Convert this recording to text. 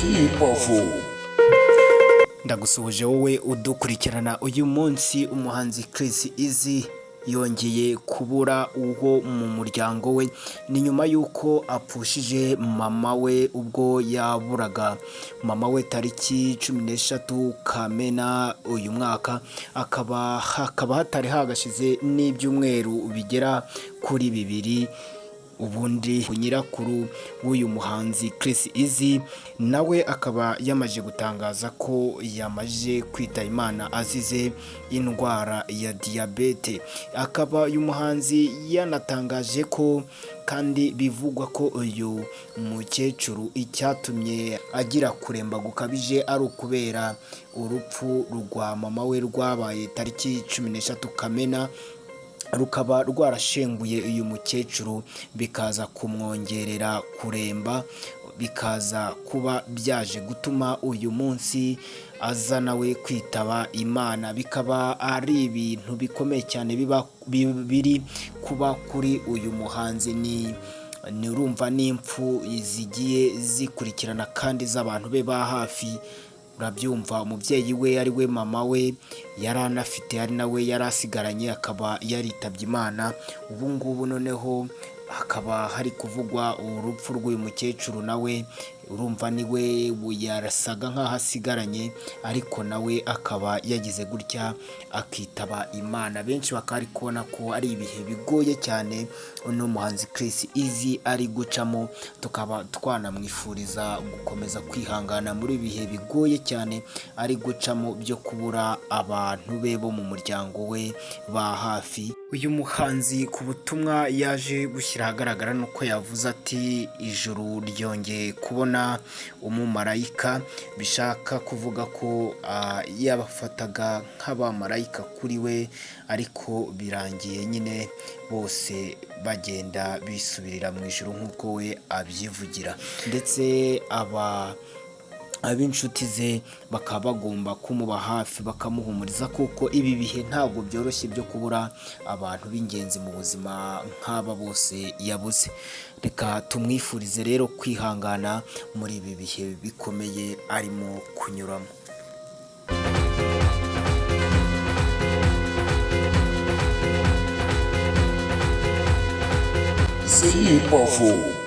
Zibavu. Ndagusuhuje wowe udukurikirana uyu munsi. Umuhanzi Chris Easy yongeye kubura uwo mu muryango we, ni nyuma y'uko apfushije mama we ubwo yaburaga mama we tariki 13 Kamena uyu mwaka. Hakaba hatari hagashize n'ibyumweru bigera kuri 2. Ubundi nyirakuru w'uyu muhanzi Chris Easy nawe akaba yamaje gutangaza ko yamaje kwita Imana azize indwara ya diyabete. Akaba uyu muhanzi yanatangaje ko kandi bivugwa ko uyu mukecuru icyatumye agira kuremba gukabije ari ukubera urupfu rwa mama we rwabaye tariki 13 Kamena, rukaba rwarashenguye uyu mukecuru bikaza kumwongerera kuremba, bikaza kuba byaje gutuma uyu munsi aza nawe kwitaba Imana. Bikaba ari ibintu bikomeye cyane biri kuba kuri uyu muhanzi. Ni urumva n'impfu zigiye zikurikirana kandi z'abantu be ba hafi. Urabyumva, umubyeyi we ari we mama we yari anafite, ari nawe yari asigaranye, akaba yaritabye Imana. Ubu ngubu noneho hakaba hari kuvugwa urupfu rw'uyu mukecuru, nawe urumva niwe yarasaga nk'aho asigaranye, ariko nawe akaba yagize gutya akitaba Imana. Benshi bakaba kubona ko ari ibihe bigoye cyane uno muhanzi Chris Easy ari gucamo, tukaba twanamwifuriza gukomeza kwihangana muri ibihe bigoye cyane ari gucamo byo kubura abantu be bo mu muryango we ba hafi. Uyu muhanzi ku butumwa yaje gushyira ahagaragara nuko yavuze ati ijuru ryongeye kubona umumarayika, bishaka kuvuga ko yabafataga nk'abamarayika kuri we, ariko birangiye nyine bose bagenda bisubirira mu ijuru nk'uko we abyivugira. Ndetse ab'inshuti ze bakaba bagomba kumuba hafi bakamuhumuriza, kuko ibi bihe ntabwo byoroshye byo kubura abantu b'ingenzi mu buzima nk'aba bose yabuze. Reka tumwifurize rero kwihangana muri ibi bihe bikomeye arimo kunyuramo. Zibavu.